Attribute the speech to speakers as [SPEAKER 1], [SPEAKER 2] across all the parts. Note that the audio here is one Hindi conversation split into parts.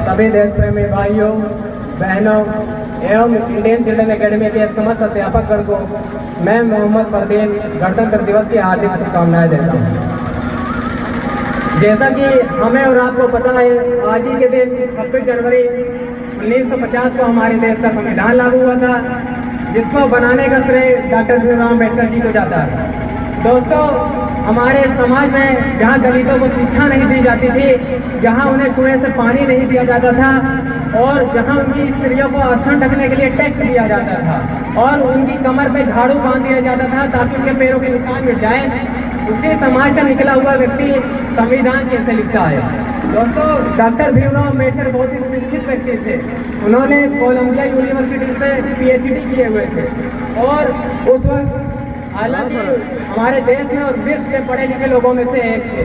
[SPEAKER 1] सभी देश प्रेमी भाइयों बहनों एवं इंडियन चिल्ड्रन एकेडमी के समस्त अध्यापकगण को मैं मोहम्मद फरदीन गणतंत्र दिवस की हार्दिक शुभकामनाएं देता हूँ। जैसा कि हमें और आपको पता है, आज ही के दिन 26 जनवरी 1950 को हमारे देश का संविधान लागू हुआ था, जिसको बनाने का श्रेय डॉक्टर भीमराव अम्बेडकर जी को जाता है। दोस्तों, हमारे समाज में जहाँ दलितों को शिक्षा नहीं दी जाती थी, जहाँ उन्हें कुएं से पानी नहीं दिया जाता था और जहाँ उनकी स्त्रियों को आसन ढकने के लिए टैक्स दिया जाता था और उनकी कमर पे झाड़ू बांध दिया जाता था ताकि उनके पैरों के निशान मिट जाए, उसी समाज का निकला हुआ व्यक्ति संविधान कैसे लिखता है। दोस्तों, डॉक्टर भीमराव अम्बेडकर बहुत ही शिक्षित व्यक्ति थे। उन्होंने कोलंबिया यूनिवर्सिटी से PhD किए हुए थे और उस वक्त हालांकि हमारे देश में और विश्व के पढ़े लिखे लोगों में से एक थे।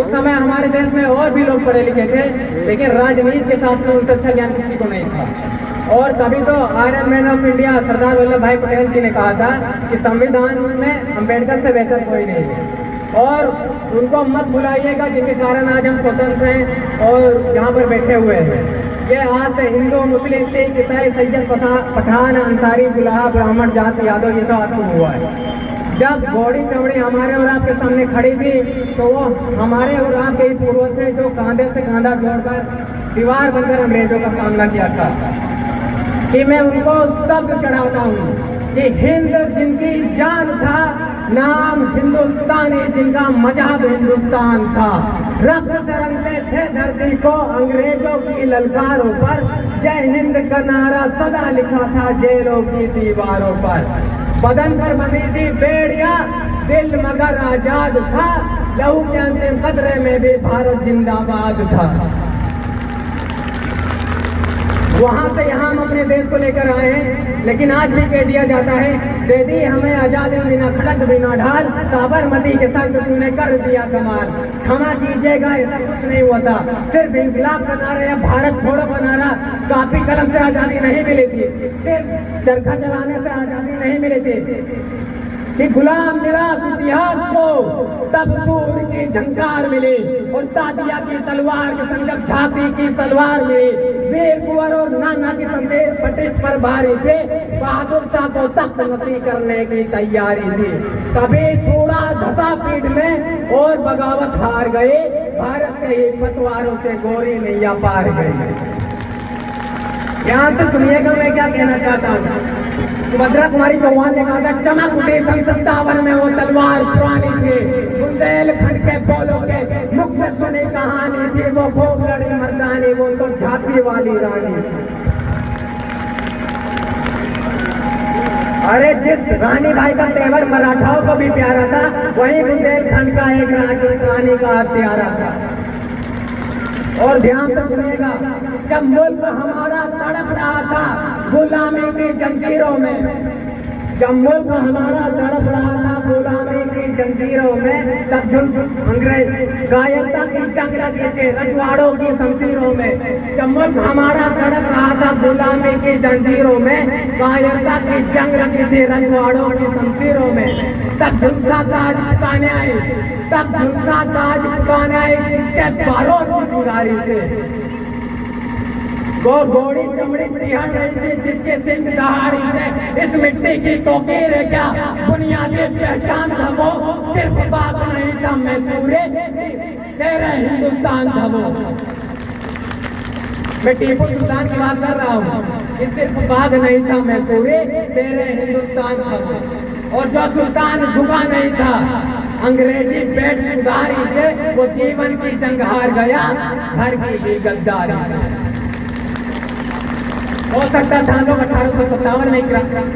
[SPEAKER 1] उस समय हमारे देश में और भी लोग पढ़े लिखे थे, लेकिन राजनीति के साथ में उनका अच्छा ज्ञान किसी को नहीं था। और तभी तो iron man of India Sardar Vallabh भाई पटेल जी ने कहा था कि संविधान में अम्बेडकर से बेहतर कोई नहीं है और उनको मत भुलाइएगा, जिनके कारण आज हम स्वतंत्र हैं और यहाँ पर बैठे हुए हैं। ये आज से हिंदू, मुस्लिम, सिख, ईसाई, सैयद, पठान, अंसारी, गुलाहा, ब्राह्मण, जाट, यादव ये सब आत्म हुआ है। जब घोड़ी चमड़ी हमारे और आपके सामने खड़ी थी तो वो हमारे और आपके ही पूर्वज थे जो कांधे से कांधा जोड़कर दीवार बनकर अंग्रेजों का सामना किया था। कि मैं उनको शब्द चढ़ाता हूँ कि हिंद जिनकी जान था, नाम हिंदुस्तानी जिनका मजहब हिंदुस्तान था, रक्त से रंगते थे धरती को अंग्रेजों की ललकारों पर, जय हिंद का नारा सदा लिखा था जेलों की दीवारों पर, बदन पर बंधी थी बेड़िया, दिल मगर आजाद था, लहू के अंतिम कतरे में भी भारत जिंदाबाद था। वहां से यहाँ हम अपने देश को लेकर आए हैं, लेकिन आज भी कह दिया जाता है, दे दी हमें आजादी बिना खड़क बिना ढाल, साबरमती के संग तूने कर दिया कमाल। क्षमा कीजिएगा, ऐसा कुछ नहीं हुआ था, सिर्फ इंकलाब का नारा या भारत छोड़ो का नारा, कापी कलम से आजादी नहीं मिली थी, सिर्फ चरखा चलाने से आजादी नहीं मिली थी कि गुलाम निराश इतिहास को तब सूर्य की झंकार मिली और तादिया की तलवार के संग जब झांसी की तलवार मिली, वीर कुंवर और नाना की संदेश ब्रिटिश पर भारी थे, बहादुर शाह को तख्त नसी करने की तैयारी थी। कभी थोड़ा धसा पीठ में और बगावत हार गए, भारत के ही पतवारों से गोरी नैया पार गई। यहाँ से सुनिएगा मैं क्या कहना चाहता हूँ। सुभद्रा कुमारी चौहान ने कहा था, चमक उठे सन 57 में वो तलवार पुरानी थी, बुंदेलखंड के बोलों के मुख से सुनी कहानी थी, वो खूब लड़ी मर्दानी, वो तो झांसी वाली रानी। अरे जिस रानी भाई का तेवर मराठाओं को भी प्यारा था, वही बुंदेलखंड का एक रानी का प्यारा था। और ध्यान से सुनिएगा, जब मुल्क हमारा तड़प रहा था गुलामी की जंजीरों में, जब मुल्क हमारा तड़प रहा था गुलामी की जंजीरों में, तब अंग्रेज कायरता की जंग लगी थी रजवाड़ों की शमशीरों में। जब मुल्क हमारा तड़प रहा था गुलामी की जंजीरों में, कायरता की जंग लगी थी रजवाड़ों की शमशीरों में, तब झुमका ताज पुकाने आई, तब झुमका ताज पुकाने आई के बारों की पुजारी थे। वो घोड़ी चमड़ी तिहड़ रही थी जिसके सिंह दहाड़ी थे, इस मिट्टी की तोकीर है क्या बुनियादी पहचान था वो, सिर्फ बात नहीं था मैं सूरे तेरे हिंदुस्तान था वो। मैं टीपू सुल्तान की बात कर रहा हूँ, कि सिर्फ बात नहीं था मैं सूरे तेरे हिंदुस्तान था वो। और जो सुल्तान झुका नहीं था, अंग्रेजी पेट उधारी थे, वो जीवन की जंग हार गया, घर की ही गद्दारी। हो सकता था लोग 1857 में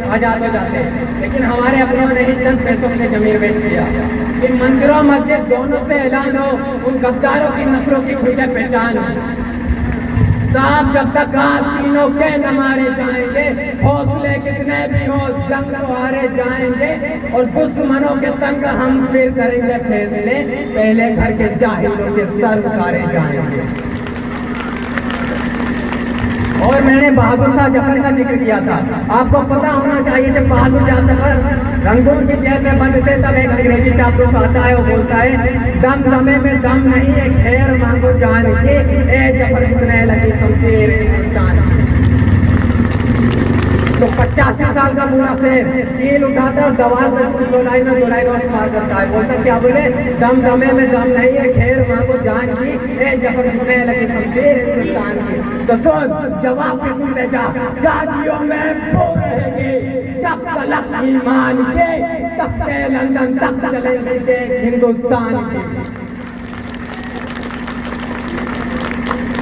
[SPEAKER 1] आजाद हो जाते, लेकिन हमारे अपनों ने ही चंद पैसों के जमीन बेच दिया। कि मंदिरों मस्जिद दोनों से ऐलान हो, उन गद्दारों की नस्लों की खुद पहचान हो। साहब जब तक तीनों के न मारे जाएंगे, हौसले कितने भी हो जंग तो हारे जाएंगे, और दुश्मनों के संग हम फिर करेंगे फैसले, पहले घर के जाहिलों के सर उतारे जाएंगे। और मैंने बहादुर शाह जफर का जिक्र किया था, आपको पता होना चाहिए जब बहादुर शाह जफर रंगून की जेल में बंद थे, तब एक अंग्रेजी चापलूस आता है, वो बोलता है, दम दमे में दम नहीं है, खैर मांगो जान के, ए जफर कितने लगी शमशेर हिंदुस्तान की। तो 85 साल का पूरा शेर कील उठाता है, सवाल दोलाई में पार करता है। बोलता क्या बोले, दम दमे में दम नहीं है, खैर माँ को जान की जब सुनने लगे शमशेर हिंदुस्तान की। तो सुन जवाब के सुन ले जा, गाजियों में वो रहेंगे जब तलक ईमान के, तब से लंदन तक चलेंगे हिंदुस्तान की।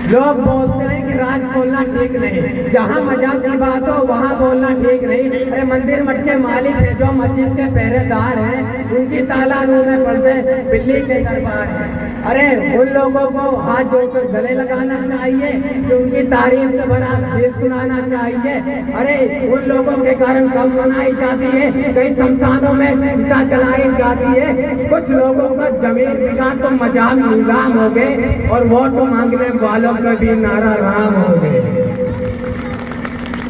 [SPEAKER 1] लोग बोलते हैं कि राज बोलना ठीक नहीं, जहाँ मजाक की बात हो वहाँ बोलना ठीक नहीं। अरे मंदिर मठ के मालिक है, जो मस्जिद के पहरेदार हैं, उनकी ताला में पड़ते बिल्ली के दरबार है। अरे उन लोगों को हाथ जोड़कर गले लगाना चाहिए कि उनकी तारीफ से भरा गीत सुनाना चाहिए। अरे उन लोगों के कारण कम मनाई जाती है, कई शमशानों में चिता जलाई जाती है। कुछ लोगों का जमीन बिगा तो मजाक नीलाम हो गए, और वोट मांगने वालों का भी नारा राम हो गए।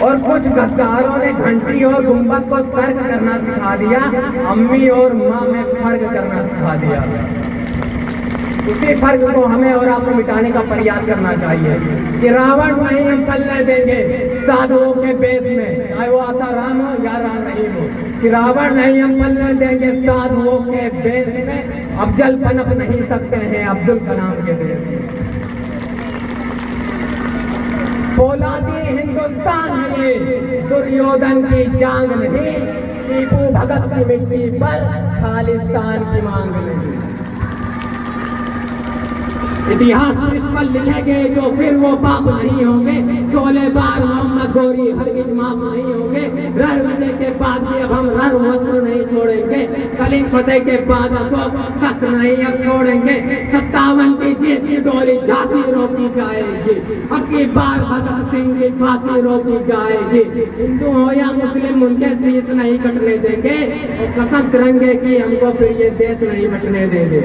[SPEAKER 1] और कुछ गद्दारों ने घंटी और गुंबद को तर्क करना सिखा दिया, अम्मी और माँ में फर्क करना सिखा दिया। उसी फर्क को हमें और आपको मिटाने का प्रयास करना चाहिए कि रावण नहीं हम पलने देंगे साधुओं के बेस में, चाहे वो आसाराम हो या राम रहीम हो, कि रावण नहीं हम पलने देंगे साधुओं के बेस में। अफजल पनप नहीं सकते हैं अब्दुल कलाम के देश में। फौलादी हिंदुस्तान में दुर्योधन की जांग नहीं, टीपू भगत की मिट्टी पर खालिस्तान की मांग नहीं। इतिहास इस पर लिखेंगे जो फिर वो पाप नहीं होंगे, 16 बार मोहम्मद गोरी हरगिज माफ नहीं होंगे। रण विजय के बाद भी अब हम रण वस्त्र नहीं छोड़ेंगे, कलिंग फतेह के बाद शस्त्र नहीं अब छोड़ेंगे। 57 की जीत की डोली झांसी रोकी जाएगी, अब की बार भगत सिंह की फांसी रोकी जाएगी। हिंदू हो या मुस्लिम उनके शीश नहीं कटने देंगे, और कसम तिरंगे की हमको फिर ये देश नहीं बटने देंगे।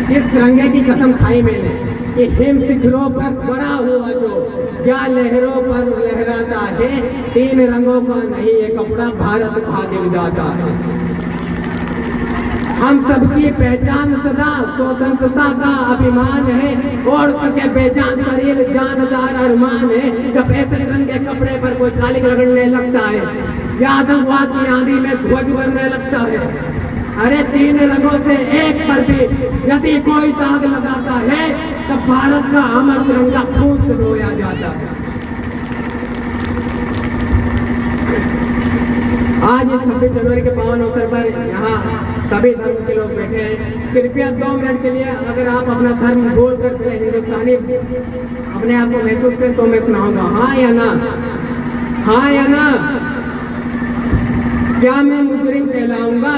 [SPEAKER 1] इस तिरंगे की कसम खाई मैंने कि हिम शिखरों पर बड़ा हुआ जो क्या लहरों पर लहराता है, 3 रंगों का नहीं ये कपड़ा भारत का दिल जाता है। हम सबकी पहचान सदा स्वतंत्रता का अभिमान है, और सके बेजान शरीर जानदार अरमान है। जब ऐसे तिरंगे कपड़े पर कोई कालिक रगड़ने लगता है, या आतंकवाद की आंधी में ध्वज बनने लगता है, अरे 3 रंगों से एक पर भी यदि कोई दाग लगाता है, तब भारत का अमर तिरंगा खून से धोया जाता है। आज इस 26 जनवरी के पावन अवसर पर यहाँ सभी धर्म के लोग बैठे हैं। कृपया 2 मिनट के लिए अगर आप अपना धर्म बोल कर हिंदुस्तानी अपने आप को महसूस करें तो मैं सुनाऊंगा, हाँ या ना, हाँ या ना। क्या मैं मुजरिम कहलाऊंगा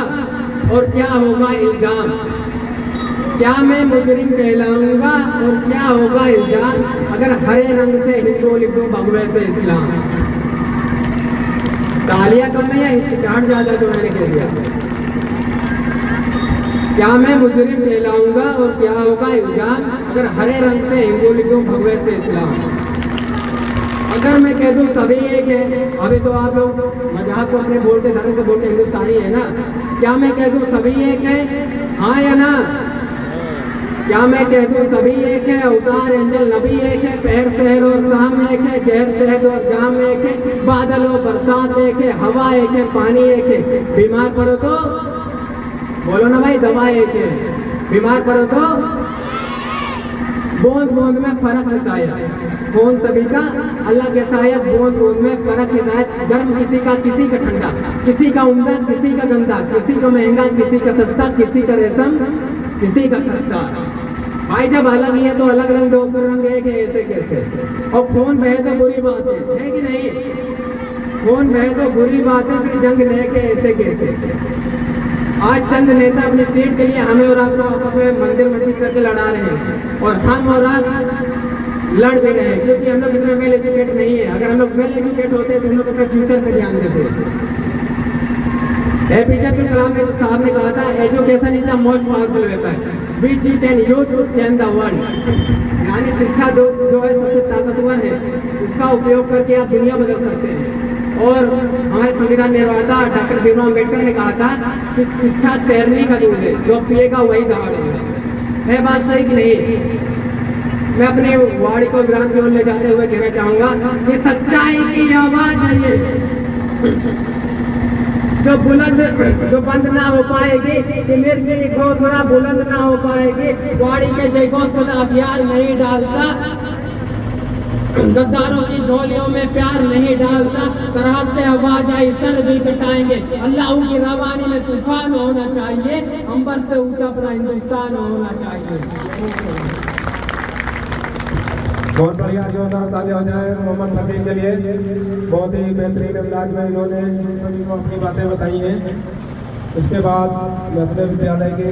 [SPEAKER 1] और क्या होगा इल्जाम? क्या मैं मुजरिम कहलाऊंगा और क्या होगा इल्जाम अगर हरे रंग से हिंदू लिखूं भगवे से इस्लाम? तालियां कम है या हिचकिचाहट ज्यादा जो मैंने कह दिया? क्या मैं मुजरिम कहलाऊंगा और क्या होगा इल्जाम अगर हरे रंग से हिंदू लिखूं भगवे से इस्लाम? अगर मैं कह दूं सभी एक है, अभी तो आप लोग मजाक को अपने बोलते धर्म से बोलते हिंदुस्तानी है ना, क्या मैं कह दूं सभी एक है, हाँ या ना? क्या मैं कह दूं सभी एक है, अवतार एंजल नबी एक है, पहर शहर और शाम एक है, जहर शहद और जाम एक है, बादल और बरसात एक है, हवा एक है, पानी एक है। बीमार पड़ो तो बोलो ना भाई, दवा एक है। बीमार पड़ो तो बूंद बूंद में फर्क हिदायत, कौन सभी का अल्लाह के शायद बूंद बूंद में फर्क हिदायत। गर्म किसी का ठंडा, किसी का उम्दा किसी का गंदा, किसी का महंगा किसी का सस्ता, किसी का रेशम किसी का खस्ता। भाई जब अलग ही है तो अलग रंग दो, रंग एक है ऐसे कैसे? और खून बहे तो बुरी बात है कि नहीं? खून बहे तो बुरी बात है, फिर जंग लेके ऐसे कैसे? आज चंद नेता अपनी सीट के लिए हमें और आपको आपस में मंदिर मस्जिद करके लड़ा रहे हैं, और हम और आप लड़ भी रहे हैं, क्योंकि हम लोग इतना वेल एजुकेट नहीं है। अगर हम लोग वेल एजुकेट होते तो हम लोग अपने फ्यूचर पर ध्यान देते। APJ अब्दुल कलाम ने साहब ने कहा था, education is the most powerful weapon which you can use to change the world. यानी शिक्षा जो है सबसे ताकतवर है, उसका उपयोग करके आप दुनिया बदल सकते हैं। और हमारे संविधान निर्माता डॉक्टर भीमराव अम्बेडकर ने कहा था कि शिक्षा शेरनी का दूध है, जो पिएगा वही दहाड़ेगा। है बात सही कि नहीं? मैं अपनी वाणी को ग्रहण की ओर ले जाते हुए कहना चाहूंगा कि सच्चाई की आवाज है ये जो बंद ना हो पाएगी, कि मिर्गी की घोषणा बुलंद ना हो पाएगी। वाणी के जय घोष सदा प्यार नहीं डालता, गद्दारों की झोलियों में प्यार नहीं डालता। सरहद से आवाज आई सर भी कटाएंगे। अल्लाह की रवानी में तूफान होना चाहिए, अंबर से ऊंचा अपना हिंदुस्तान होना चाहिए।
[SPEAKER 2] बहुत बढ़िया, जोरदार तालियां हो जाए मोहम्मद फकीर के लिए। बहुत ही बेहतरीन अंदाज में इन्होंने सभी को अपनी बातें बताई हैं। उसके बाद मैं अपने विद्यालय के